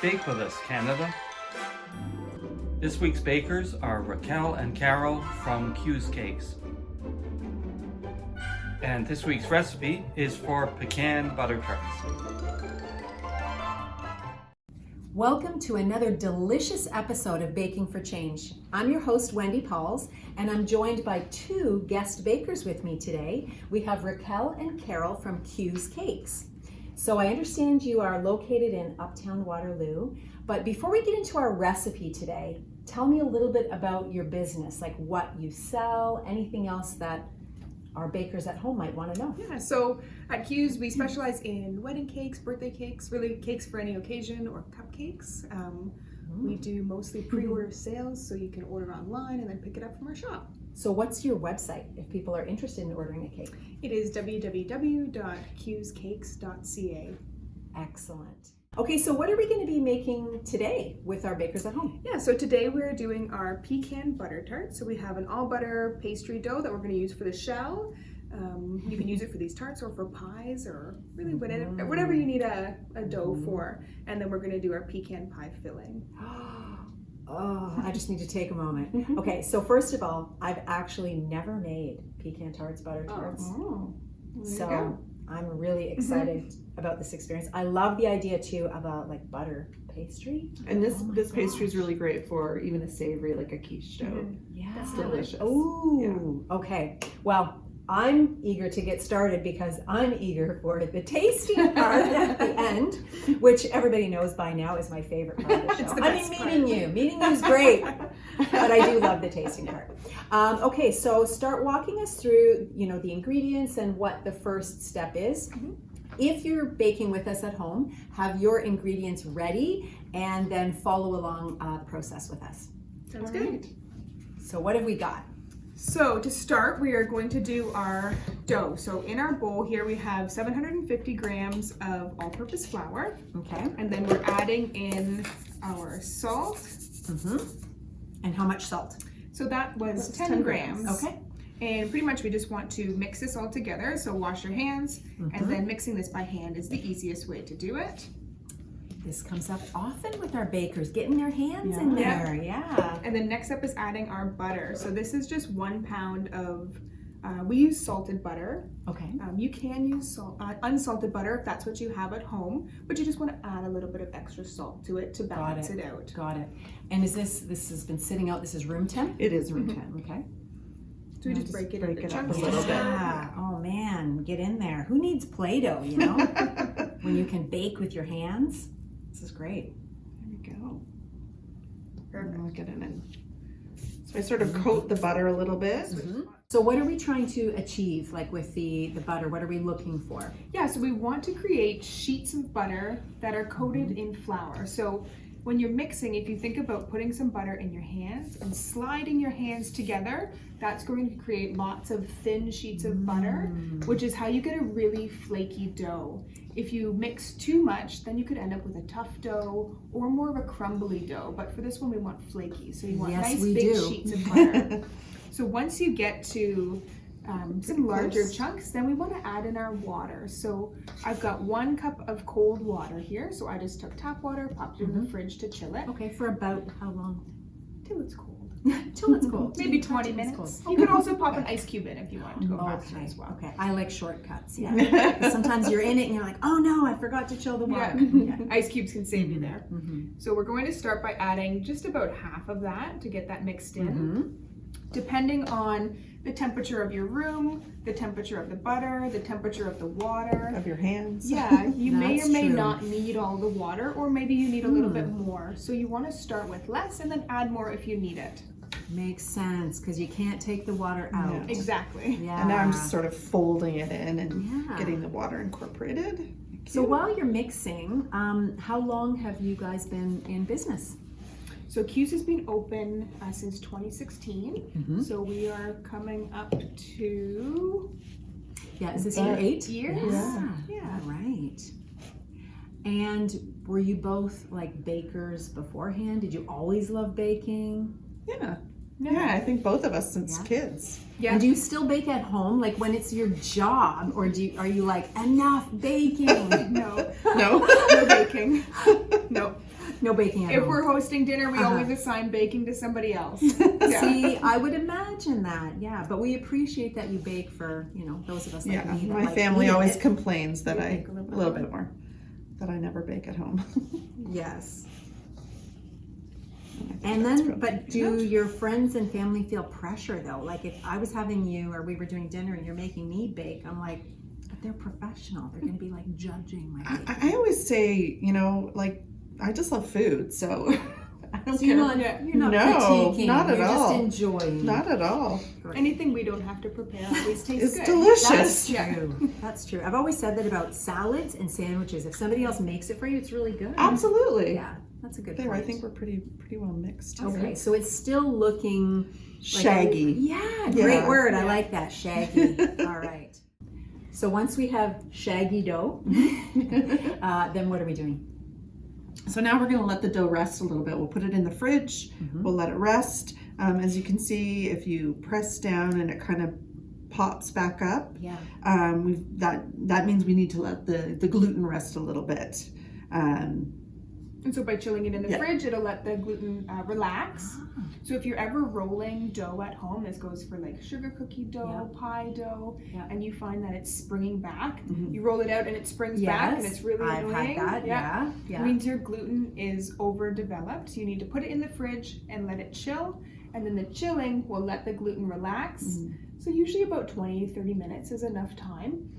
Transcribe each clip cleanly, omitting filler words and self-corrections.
Bake with us, Canada. This week's bakers are Raquel and Carol from Q's Cakes. And this week's recipe is for Pecan Butter Tarts. Welcome to another delicious episode of Baking for Change. I'm your host, Wendy Pauls, and I'm joined by two guest bakers with me today. We have Raquel and Carol from Q's Cakes. So I understand you are located in Uptown Waterloo, but before we get into our recipe today, tell me a little bit about your business, like what you sell, anything else that our bakers at home might want to know. Yeah, so at Q's we specialize in wedding cakes, birthday cakes, really cakes for any occasion, or cupcakes. We do mostly pre-order sales, so you can order online and then pick it up from our shop. So what's your website if people are interested in ordering a cake? It is www.qscakes.ca. Excellent. Okay, so what are we going to be making today with our bakers at home? Yeah, so today we're doing our pecan butter tart. So we have an all butter pastry dough that we're going to use for the shell. You can use it for these tarts or for pies or really whatever you need a dough for. And then we're going to do our pecan pie filling. Oh, I just need to take a moment. Okay, so first of all, I've actually never made pecan tarts, butter tarts. So I'm really excited about this experience. I love the idea too of a butter pastry. And this pastry is really great for even a savory, like a quiche dough. Yeah, it's delicious. Ooh, yeah. Okay. Well, I'm eager to get started because I'm eager for the tasting part at the end, which everybody knows by now is my favorite part of the show. Meeting you is great, but I do love the tasting part. Okay, so start walking us through, the ingredients and what the first step is. If you're baking with us at home, have your ingredients ready and then follow along the process with us. Sounds good. So what have we got? So to start, we are going to do our dough. So in our bowl here, we have 750 grams of all-purpose flour. Okay. And then we're adding in our salt. And how much salt? So that was 10 grams. Okay. And pretty much we just want to mix this all together. So wash your hands, and then mixing this by hand is the easiest way to do it. This comes up often with our bakers, getting their hands in there. Yeah. And then next up is adding our butter. So this is just 1 pound of, we use salted butter. Okay. You can use unsalted butter if that's what you have at home, but you just want to add a little bit of extra salt to it to balance it out. Got it. And is this has been sitting out, this is room temp? It is room temp. Okay. So we just break it into chunks up a little bit. Yeah. Oh man, get in there. Who needs Play-Doh, when you can bake with your hands? This is great. There we go. Perfect. I'll get it in. So I sort of coat the butter a little bit. So what are we trying to achieve, with the butter? What are we looking for? Yeah, so we want to create sheets of butter that are coated in flour. So when you're mixing, if you think about putting some butter in your hands and sliding your hands together, that's going to create lots of thin sheets of butter, which is how you get a really flaky dough. If you mix too much, then you could end up with a tough dough or more of a crumbly dough. But for this one, we want flaky. So you want nice big sheets of butter. So once you get to some larger chunks, then we want to add in our water. So I've got 1 cup of cold water here. So I just took tap water, popped it in the fridge to chill it. Okay, for about how long? Till it's cold. Till it's cold. Maybe 20 minutes. You could also pop an ice cube in if you want to go faster as well. Okay, I like shortcuts. Yeah. Sometimes you're in it and you're like, oh no, I forgot to chill the water. Yeah. Ice cubes can save you there. So we're going to start by adding just about half of that to get that mixed in. Depending on the temperature of your room, the temperature of the butter, the temperature of the water. Of your hands. Yeah, you may or may not need all the water, or maybe you need a little bit more. So you want to start with less and then add more if you need it. Makes sense, because you can't take the water out. No. Exactly. Yeah. And now I'm just sort of folding it in and getting the water incorporated. So while you're mixing, how long have you guys been in business? So Q's has been open since 2016. So we are coming up to... Yeah, is this year 8? Years? Yeah. All right. And were you both bakers beforehand? Did you always love baking? Yeah, I think both of us since kids. Yeah. And do you still bake at home, when it's your job, or are you enough baking? No. No? No baking. No. No baking at If home. we're hosting dinner, we always assign baking to somebody else. Yeah. See, I would imagine that, yeah. But we appreciate that you bake for, those of us like me. That My like family eating always it. complains that You I bake a a little little bit bit more, that I never bake at home. Yes. And then, but do your friends and family feel pressure though? Like if I was having you or we were doing dinner and you're making me bake, I'm like, but they're professional. They're going to be like judging my baking. I always say, like, I just love food, so I don't So care. you're not No, critiquing. not at you're all. just enjoying. Not at all. Anything we don't have to prepare always tastes It's good. delicious. That's Yeah. true. That's true. I've always said that about salads and sandwiches. If somebody else makes it for you, it's really good. Absolutely. Yeah, that's a good There, point. I think we're pretty well mixed. Okay, so it's still looking like Shaggy. Yeah, Yeah. great word. I like that. Shaggy. All right. So once we have shaggy dough, then what are we doing? So now we're going to let the dough rest a little bit. We'll put it in the fridge. We'll let it rest. As you can see, if you press down and it kind of pops back up, Yeah. that means we need to let the gluten rest a little bit. And so by chilling it in the Yeah. fridge, it'll let the gluten relax. Ah. So if you're ever rolling dough at home, this goes for like sugar cookie dough, pie dough, Yeah. and you find that it's springing back, Mhm. you roll it out and it springs back, and it's really I've annoying. had that. Yeah. It means your gluten is overdeveloped. So you need to put it in the fridge and let it chill, and then the chilling will let the gluten relax. Mhm. So usually about 20-30 minutes is enough time.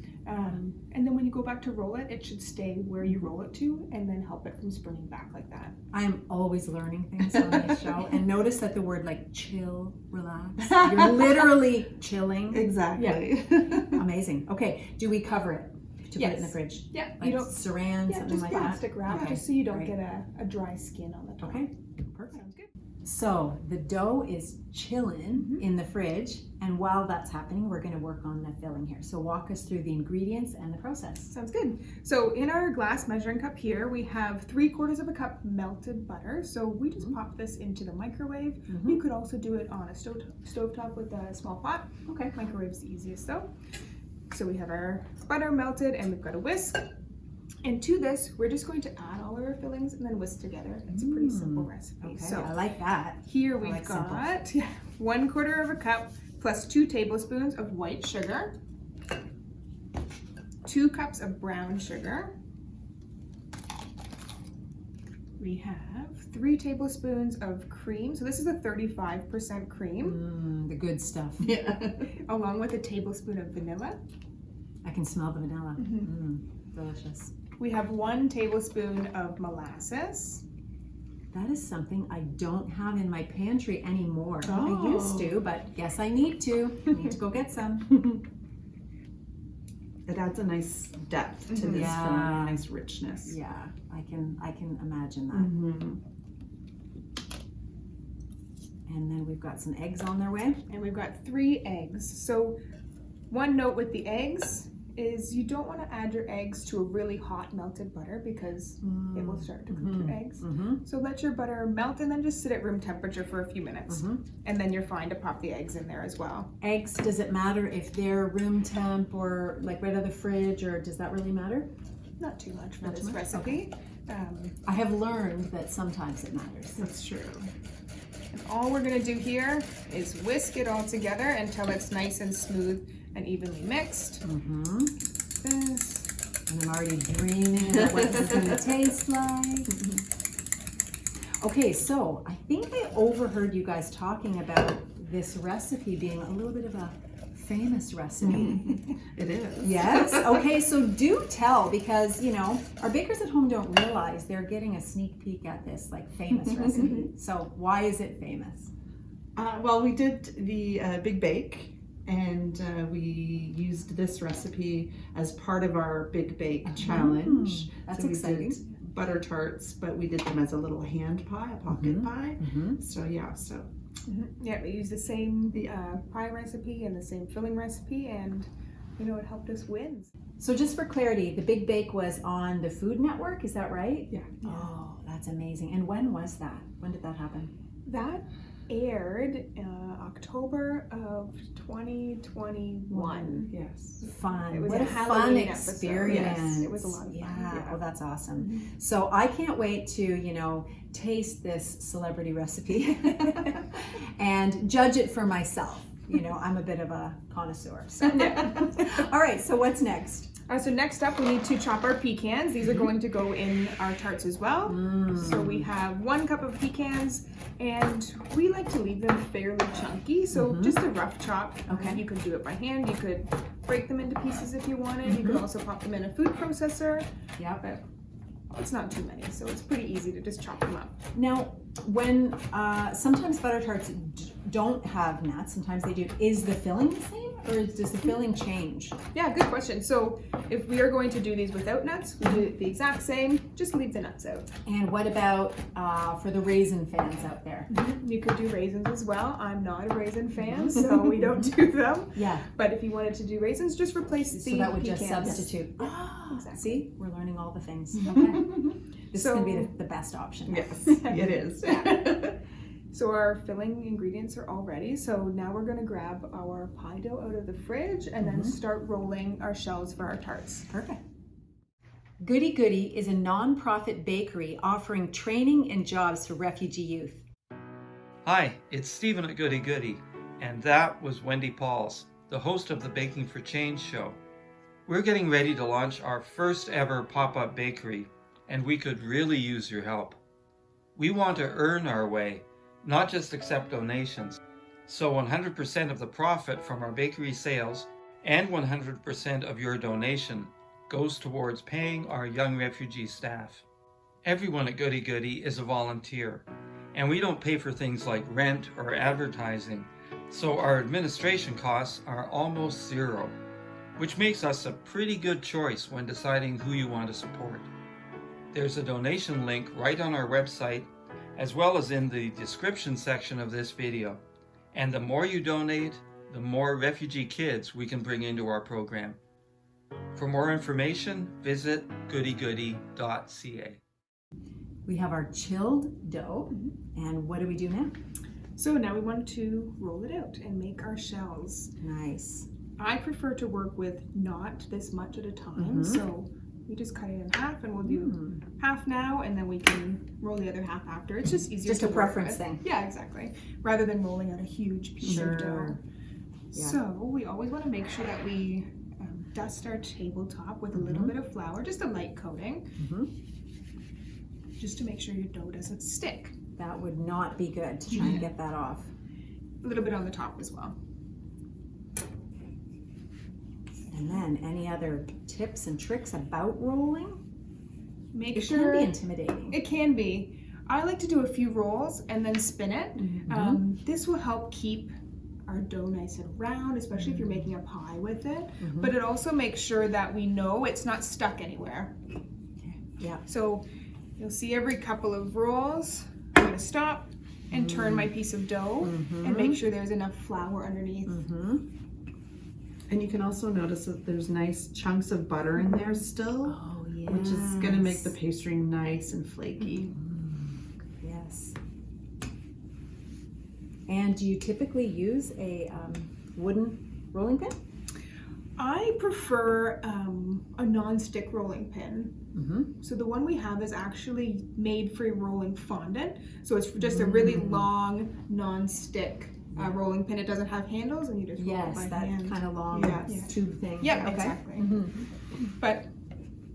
And then when you go back to roll it, it should stay where you roll it to and then help it from springing back like that. I am always learning things on this show. And notice that the word like chill, relax, you're literally chilling. Exactly. Amazing. Okay, do we cover it to put it in the Yes. fridge? Yeah, Like you don't. saran, Yeah, something just like plastic that? wrap, Okay, just so you don't great. get a dry skin on the top. Okay, perfect. Sounds good. So the dough is chilling Mhm. in the fridge, and while that's happening, we're going to work on the filling here. So walk us through the ingredients and the process. Sounds good. So in our glass measuring cup here, we have 3/4 of a cup melted butter. So we just pop this into the microwave. Mhm. You could also do it on a stovetop with a small pot. Okay. Microwave's the easiest though. So we have our butter melted and we've got a whisk. And to this, we're just going to add all of our fillings and then whisk together. It's a pretty simple recipe. Okay, So I like that. here we've like simple. got 1/4 of a cup plus 2 tablespoons of white sugar, 2 cups of brown sugar. We have 3 tablespoons of cream. So this is a 35% cream, The good stuff. Yeah. along with a tablespoon of vanilla. I can smell the vanilla. Mhm. Delicious. We have 1 tablespoon of molasses. That is something I don't have in my pantry anymore. I Oh. used to, but guess I need to. I need to go get some. It adds a nice depth to this Yeah. filling, a nice richness. Yeah, I can imagine that. Mhm. And then we've got some eggs on their way. And we've got 3 eggs. So one note with the eggs is you don't want to add your eggs to a really hot melted butter because it will start to cook your eggs. So let your butter melt and then just sit at room temperature for a few minutes. And then you're fine to pop the eggs in there as well. Eggs, does it matter if they're room temp or like right out of the fridge, or does that really matter? Not too much for Not too this much? recipe. I have learned that sometimes it matters. That's true. And all we're gonna do here is whisk it all together until it's nice and smooth and evenly mixed. This. And I'm already dreaming about what this is going to taste like. Okay, so I think I overheard you guys talking about this recipe being a little bit of a famous recipe. It is. Yes? Okay, so do tell, because, our bakers at home don't realize they're getting a sneak peek at this, like, famous recipe. So why is it famous? Well, we did the Big Bake, and we used this recipe as part of our Big Bake challenge. That's So we exciting. did butter tarts, but we did them as a little hand pie, a pocket pie. So yeah, Yeah, we use the same pie recipe and the same filling recipe, and it helped us win. So just for clarity, the Big Bake was on the Food Network, is that right? yeah. Oh, that's amazing. And when was that? When did that happen? That aired October of 2021. Yes. Fun. It was What a a fun Halloween episode. experience. Yes, it was a lot of fun. Yeah. Yeah. Oh, that's awesome. So I can't wait to, taste this celebrity recipe and judge it for myself. I'm a bit of a connoisseur. So. All right. So what's next? So next up, we need to chop our pecans. These are going to go in our tarts as well. So we have 1 cup of pecans, and we like to leave them fairly chunky. So just a rough chop. Okay. You could do it by hand. You could break them into pieces if you wanted. You could also pop them in a food processor. Yeah. But it's not too many, so it's pretty easy to just chop them up. Now, when sometimes butter tarts don't have nuts, sometimes they do. Is the filling the same, or does the filling change? Yeah, good question. So if we are going to do these without nuts, we do it the exact same, just leave the nuts out. And what about for the raisin fans out there? You could do raisins as well. I'm not a raisin fan, so we don't do them. Yeah. But if you wanted to do raisins, just replace the So that would pecans. just substitute. Oh, Exactly. See, we're learning all the things. Okay. This is going to be the best option. Yes, it is. So our filling ingredients are all ready. So now we're going to grab our pie dough out of the fridge and then start rolling our shells for our tarts. Perfect. Goodie Goodie is a non-profit bakery offering training and jobs for refugee youth. Hi, it's Stephen at Goodie Goodie, and that was Wendy Pauls, the host of the Baking for Change show. We're getting ready to launch our first ever pop-up bakery, and we could really use your help. We want to earn our way, not just accept donations. So 100% of the profit from our bakery sales and 100% of your donation goes towards paying our young refugee staff. Everyone at Goodie Goodie is a volunteer, and we don't pay for things like rent or advertising, so our administration costs are almost zero, which makes us a pretty good choice when deciding who you want to support. There's a donation link right on our website, as well as in the description section of this video. And the more you donate, the more refugee kids we can bring into our program. For more information, visit goodiegoodie.ca. We have our chilled dough, and what do we do now? So now we want to roll it out and make our shells. Nice. I prefer to work with not this much at a time, so we just cut it in half, and we'll do half now, and then we can roll the other half after. It's just easier Just to a work preference with. thing. Yeah, exactly. Rather than rolling out a huge piece of dough. Yeah. So we always want to make sure that we dust our tabletop with a little bit of flour, just a light coating, just to make sure your dough doesn't stick. That would not be good to try and get that off. A little bit on the top as well. And then any other tips and tricks about rolling? Make It sure can be intimidating. it can be. I like to do a few rolls and then spin it. This will help keep our dough nice and round, especially if you're making a pie with it. But it also makes sure that we know it's not stuck anywhere. Yeah. So you'll see every couple of rolls, I'm going to stop and turn my piece of dough and make sure there's enough flour underneath. And you can also notice that there's nice chunks of butter in there still, Oh, yes. which is going to make the pastry nice and flaky. Yes. And do you typically use a wooden rolling pin? I prefer a non-stick rolling pin. So the one we have is actually made for rolling fondant. So it's just a really long non-stick rolling pin. It doesn't have handles, and you just roll it by that hand. kind of long tube thing. Yeah, Okay. exactly. But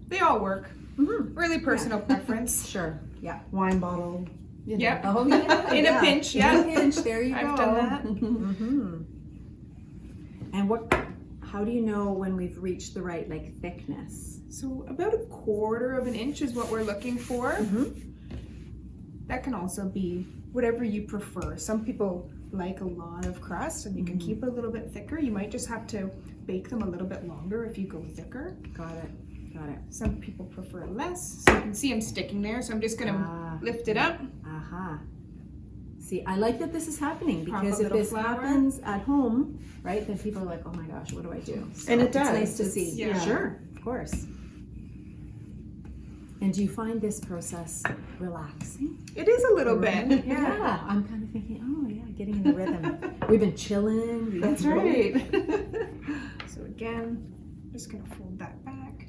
they all work. Really personal preference. Sure. Yeah. Wine bottle. you know. Yep. Oh yeah. In a pinch, In a pinch. There you I've go. done that. And how do you know when we've reached the right thickness? So about 1/4 of an inch is what we're looking for. That can also be whatever you prefer. Some people like a lot of crust, and you can keep it a little bit thicker. You might just have to bake them a little bit longer if you go thicker. Got it. Got it. Some people prefer less. So you can see I'm sticking there, so I'm just gonna lift it up. Aha. See, I like that this is happening, Pop because a if little this flour. happens at home, right, then people are like, oh my gosh, what do I do? So And it it's does. nice to It's- see. yeah. Sure, of course. And do you find this process relaxing? It is a little bit. Yeah. I'm kind of thinking, oh yeah, getting in the rhythm. We've been chilling. That's right. So again, just gonna fold that back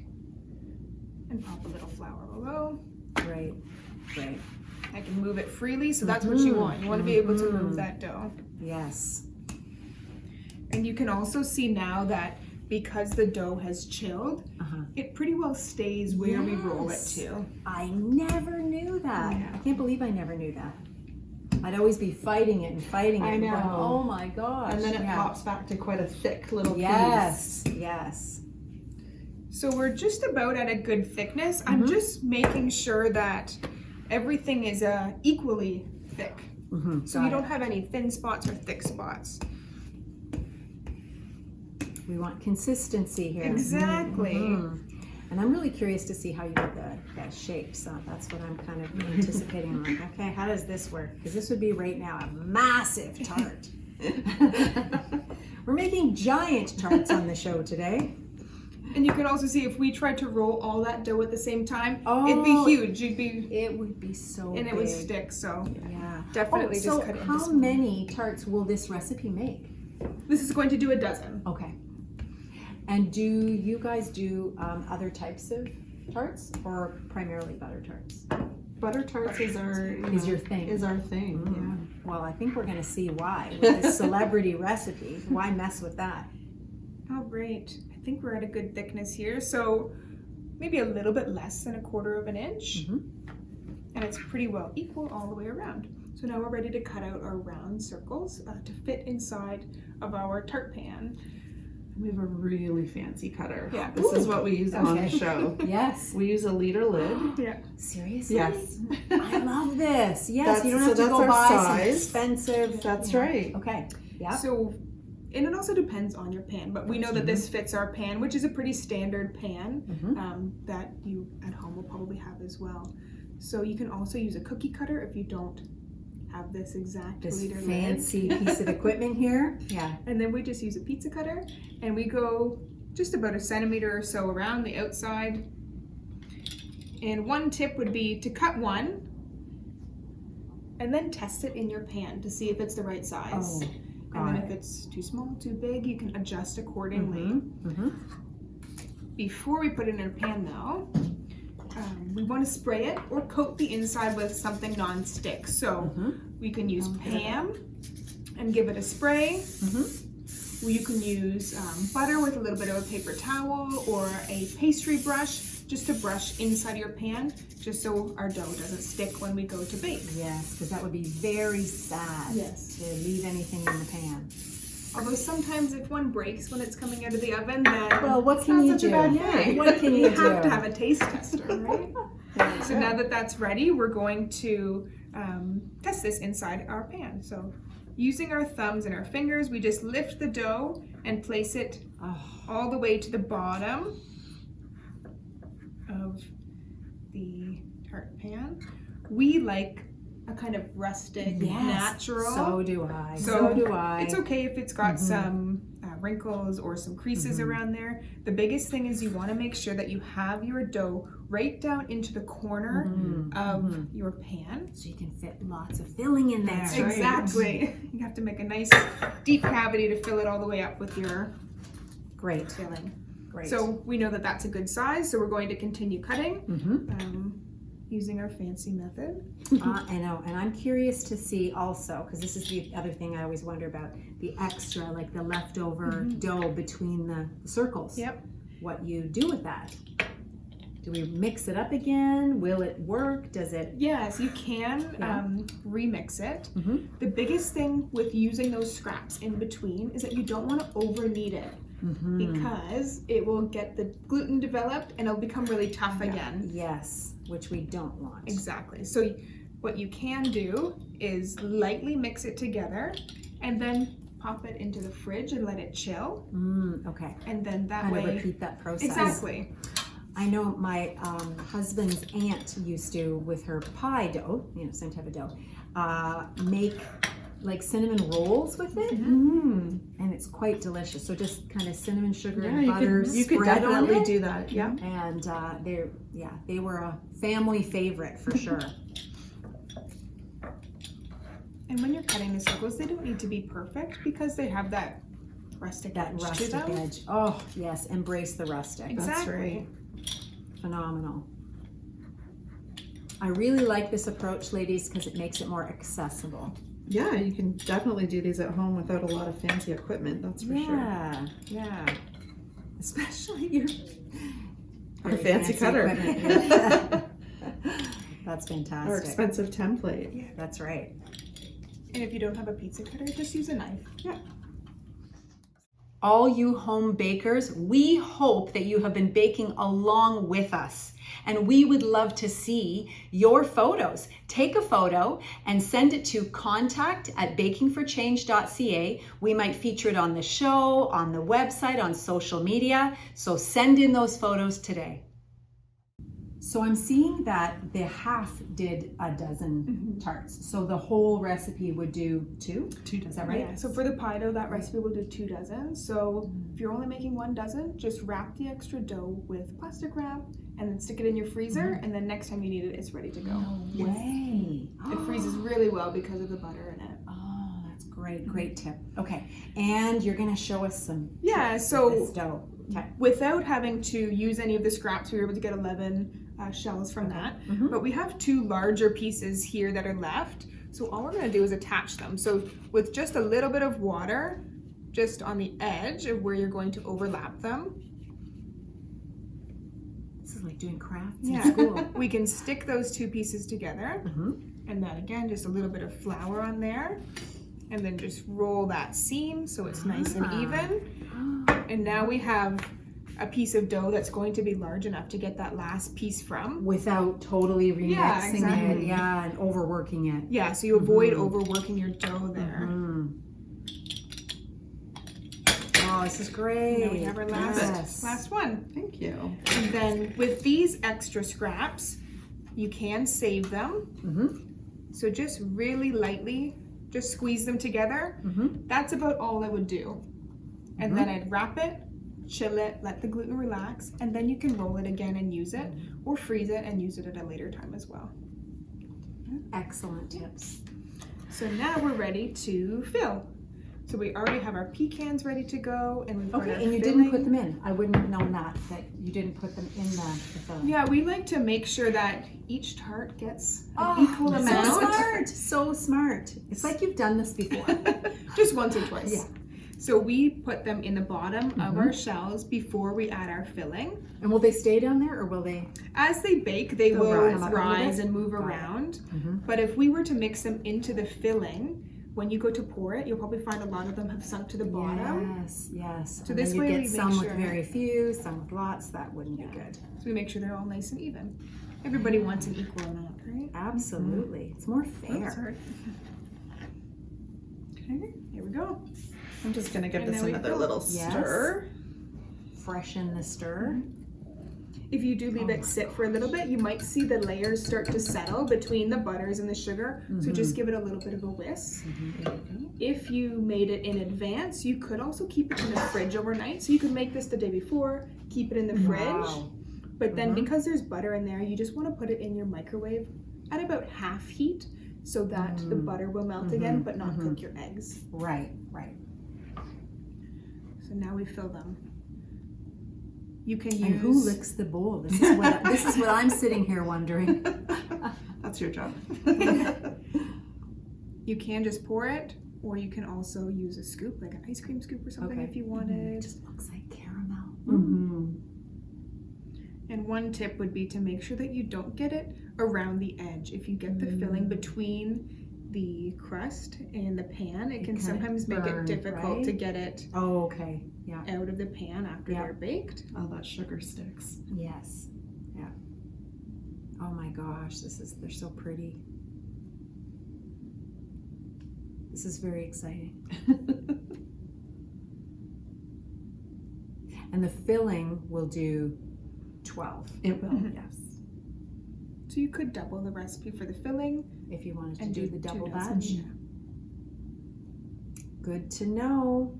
and pop a little flour below. Right. Right. I can move it freely, so that's what you want. You want to be able to move that dough. Yes. And you can also see now that because the dough has chilled, it pretty well stays where we roll it to. I never knew that. Yeah. I can't believe I never knew that. I'd always be fighting it and fighting it. I know. Going, oh my gosh. And then it pops back to quite a thick little Yes. piece. Yes. So we're just about at a good thickness. I'm just making sure that everything is equally thick. So you don't have any thin spots or thick spots. We want consistency here. Exactly. And I'm really curious to see how you get the shape. So that's what I'm kind of anticipating. I'm like, okay, how does this work? Because this would be right now a massive tart. We're making giant tarts on the show today. And you can also see if we tried to roll all that dough at the same time, it'd be huge. It would be so and big. it would stick. So Yeah. definitely so just cut it into how small. many tarts will this recipe make? This is going to do a dozen. Okay. And do you guys do other types of tarts or primarily butter tarts? Butter tarts is our Is your thing. Is our thing. Well, I think we're going to see why with this celebrity recipe. Why mess with that? Oh, great. I think we're at a good thickness here. So maybe a little bit less than 1/4 of an inch. And it's pretty well equal all the way around. So now we're ready to cut out our round circles to fit inside of our tart pan. We have a really fancy cutter. Yeah. This is what we use on the show. Yes. We use a liter lid. Yeah. Seriously? Yes. I love this. Yes, you don't So have to that's go our buy some size. expensive. That's right. Okay. Yeah. So, and it also depends on your pan, but we know that this fits our pan, which is a pretty standard pan that you at home will probably have as well. So you can also use a cookie cutter if you don't have this exact This liter lid. fancy piece of equipment here. Yeah. And then we just use a pizza cutter and we go just about 1 centimeter or so around the outside. And one tip would be to cut one and then test it in your pan to see if it's the right size. And then if it's too small, too big, you can adjust accordingly. Before we put it in a pan though, we want to spray it or coat the inside with something non-stick. So we can use Pam and give it a spray. You can use butter with a little bit of a paper towel or a pastry brush just to brush inside your pan, just so our dough doesn't stick when we go to bake. Yes, because that would be very sad to leave anything in the pan. Although sometimes if one breaks when it's coming out of the oven, then Well, what it's can not you such do? a bad thing. What can you You do? have to have a taste tester, right? So now that that's ready, we're going to test this inside our pan. So using our thumbs and our fingers, we just lift the dough and place it all the way to the bottom of the tart pan. We like a kind of rustic, natural. So do I. So So do I. It's okay if it's got some wrinkles or some creases around there. The biggest thing is you want to make sure that you have your dough right down into the corner of your pan. So you can fit lots of filling in there. That's right. Exactly. You have to make a nice deep cavity to fill it all the way up with your Great. filling. Great. So we know that that's a good size, so we're going to continue cutting using our fancy method. I know, and I'm curious to see also, because this is the other thing I always wonder about, the extra, like the leftover dough between the circles. Yep. What you do with that. Do we mix it up again? Will it work? Does it? Yes, you can remix it. The biggest thing with using those scraps in between is that you don't want to over knead it because it will get the gluten developed and it'll become really tough again. Yes, which we don't want. Exactly. So what you can do is lightly mix it together and then pop it into the fridge and let it chill. Okay. And then that Kind way. of repeat that process. Exactly. I know my husband's aunt used to, with her pie dough, same type of dough, make like cinnamon rolls with it. And it's quite delicious. So just kind of cinnamon sugar and butter you could spread on definitely it. do that. Yeah. And they were a family favorite for sure. And when you're cutting the circles, they don't need to be perfect because they have that rustic edge to them. Edge. Oh yes, embrace the rustic. Exactly. That's right. Phenomenal. I really like this approach, ladies, because it makes it more accessible. Yeah, you can definitely do these at home without a lot of fancy equipment, that's for sure. Yeah. Especially your Our fancy cutter. equipment. That's fantastic. Our expensive template. Yeah. That's right. And if you don't have a pizza cutter, just use a knife. Yeah. All you home bakers, we hope that you have been baking along with us. And we would love to see your photos. Take a photo and send it to contact@bakingforchange.ca. We might feature it on the show, on the website, on social media. So send in those photos today. So I'm seeing that the half did a dozen tarts. So the whole recipe would do 2? 2 dozen. Is that right? Yeah, so for the pie dough, that recipe will do 2 dozen. So if you're only making 1 dozen, just wrap the extra dough with plastic wrap and then stick it in your freezer. And then next time you need it, it's ready to go. No way. It freezes really well because of the butter in it. Oh, that's great. Great tip. Okay. And you're going to show us some Yeah, this so dough. Okay. without having to use any of the scraps, we were able to get 11 shells from that. But we have 2 larger pieces here that are left. So all we're going to do is attach them. So with just a little bit of water, just on the edge of where you're going to overlap them. This is like doing crafts Yeah. in school. We can stick those 2 pieces together. And then again, just a little bit of flour on there. And then just roll that seam so it's nice and even. And now we have a piece of dough that's going to be large enough to get that last piece from. Without totally remixing Yeah, exactly. it. Yeah, and overworking it. Yeah, so you avoid overworking your dough there. Oh, this is great. Now we have our Yes. last one. Thank you. And then with these extra scraps, you can save them. So just really lightly, just squeeze them together. That's about all I would do. And then I'd wrap it, chill it, let the gluten relax, and then you can roll it again and use it, or freeze it and use it at a later time as well. Excellent tips. So now we're ready to fill. So we already have our pecans ready to go, and we've got our Okay, and you filling. didn't put them in. I wouldn't have known that you didn't put them in the filling. Yeah, we like to make sure that each tart gets an Oh, equal so amount. smart. So smart. It's like you've done this before. Just once or twice. Yeah. So we put them in the bottom of our shells before we add our filling. And will they stay down there or will they? As they bake, they They'll will rise up a little rise bit? and move Got it. around. But if we were to mix them into the filling, when you go to pour it, you'll probably find a lot of them have sunk to the bottom. Yes, yes. So And this then way you we get make some sure- with very few, some with lots. That wouldn't be good. So we make sure they're all nice and even. Everybody wants an equal amount, right? Absolutely. It's more Oh, fair. sorry. Okay, here we go. I'm just going to give And this now we another fill. little Yes. stir. Freshen the stir. If you do leave it sit for a little bit, you might see the layers start to settle between the butters and the sugar. So just give it a little bit of a whisk. If you made it in advance, you could also keep it in the fridge overnight. So you could make this the day before, keep it in the fridge. Wow. But then because there's butter in there, you just want to put it in your microwave at about half heat so that the butter will melt again, but not cook your eggs. Right, right. So now we fill them. You can use... And who licks the bowl? This is what I'm sitting here wondering. That's your job. You can just pour it, or you can also use a scoop, like an ice cream scoop or something if you wanted. It just looks like caramel. And one tip would be to make sure that you don't get it around the edge. If you get the filling between the crust and the pan, it can kinda sometimes make burn, it difficult right? to get it Oh, okay. Yeah. out of the pan after Yeah. they're baked. All that sugar sticks. Yes. Yeah. Oh my gosh, they're so pretty. This is very exciting. And the filling will do 12 It will, yes. So you could double the recipe for the filling if you wanted to and do the 2 double dozen. batch. Good to know.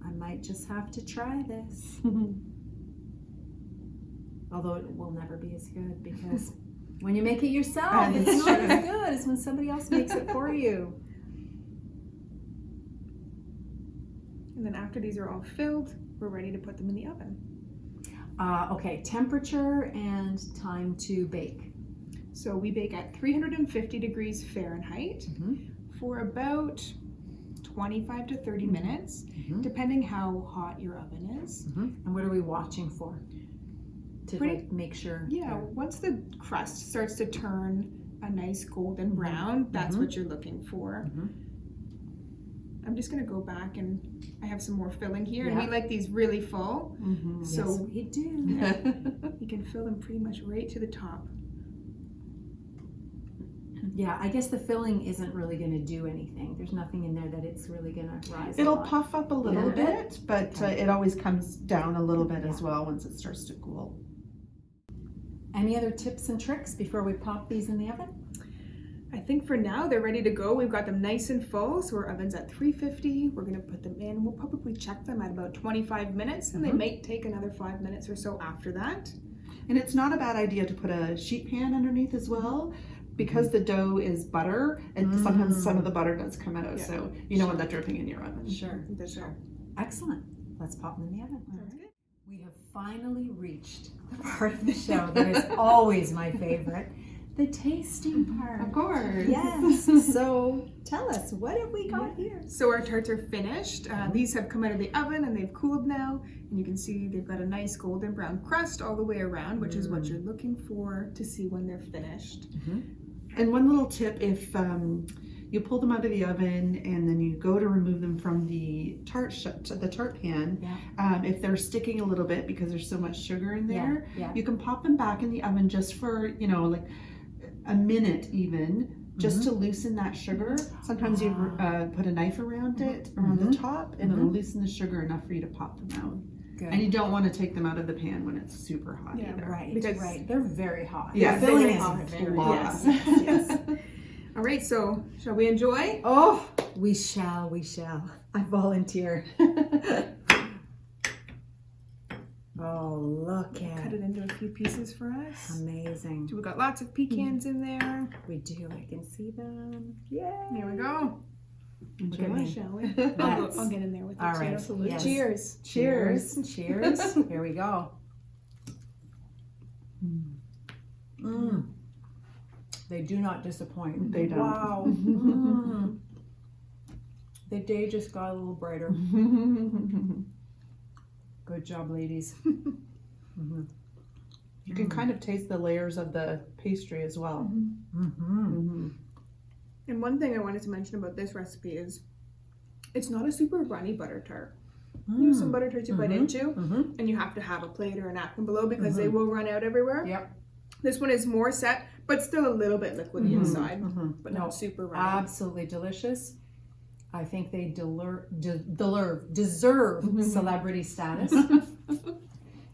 I might just have to try this. Although it will never be as good because when you make it yourself, it's not as good as when somebody else makes it for you. And then after these are all filled, we're ready to put them in the oven. Okay, temperature and time to bake. So we bake at 350 degrees Fahrenheit for about 25 to 30 minutes, depending how hot your oven is. And what are we watching for? To like make sure. Yeah, once the crust starts to turn a nice golden brown, that's what you're looking for. I'm just gonna go back and I have some more filling here, and we like these really full. So yes, we do. You can fill them pretty much right to the top. Yeah, I guess the filling isn't really going to do anything. There's nothing in there that it's really going to rise. It'll puff up a little bit, but it always comes down a little bit as well once it starts to cool. Any other tips and tricks before we pop these in the oven? I think for now they're ready to go. We've got them nice and full, so our oven's at 350. We're gonna put them in. We'll probably check them at about 25 minutes, and they might take another 5 minutes or so after that. And it's not a bad idea to put a sheet pan underneath as well, because the dough is butter, and sometimes some of the butter does come out, so you don't want that dripping in your oven. Sure. Excellent. Let's pop them in the oven. Sounds good. We have finally reached the part of the show that is always my favorite. The tasting part. Of course. Yes. So tell us, what have we got here? So our tarts are finished. These have come out of the oven and they've cooled now. And you can see they've got a nice golden brown crust all the way around, which is what you're looking for to see when they're finished. And one little tip, if you pull them out of the oven and then you go to remove them from the tart pan, if they're sticking a little bit because there's so much sugar in there, you can pop them back in the oven just for, like a minute even, just to loosen that sugar. Sometimes you put a knife around it, around the top, and it'll loosen the sugar enough for you to pop them out. Good. And you don't want to take them out of the pan when it's super hot either. Right, Because they're very hot. Yeah, the filling they is are very hot. hot. Yes. All right, so shall we enjoy? Oh, we shall. I volunteer. Oh, look at Cut it into a few pieces for us. Amazing. We've got lots of pecans in there. We do. I can see them. Yay. Here we go. Look at me. Shall we? Let's. I'll get in there with it All too. right. Absolutely. Yes. Cheers. Cheers. Cheers. Here we go. They do not disappoint. They don't. Wow. The day just got a little brighter. Good job, ladies. You can kind of taste the layers of the pastry as well. And one thing I wanted to mention about this recipe is it's not a super runny butter tart. You know, some butter tarts you bite into, and you have to have a plate or a napkin below because they will run out everywhere. Yep. This one is more set, but still a little bit liquidy inside, but No, not super runny. Absolutely delicious. I think they deserve celebrity status.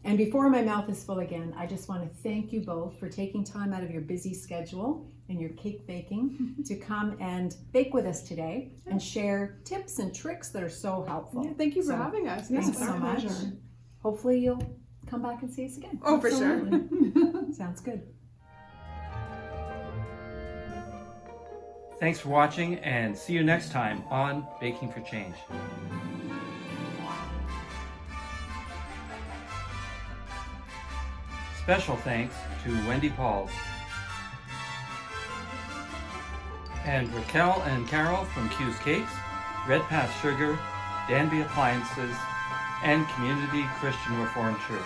And before my mouth is full again, I just want to thank you both for taking time out of your busy schedule and your cake baking to come and bake with us today and share tips and tricks that are so helpful. Yeah, thank you for So, having us. Thanks Yes, so our much. pleasure. Hopefully you'll come back and see us again. Oh, for sure. Sounds good. Thanks for watching, and see you next time on Baking for Change. Special thanks to Wendy Pauls and Raquel and Carol from Q's Cakes, Red Path Sugar, Danby Appliances, and Community Christian Reformed Church.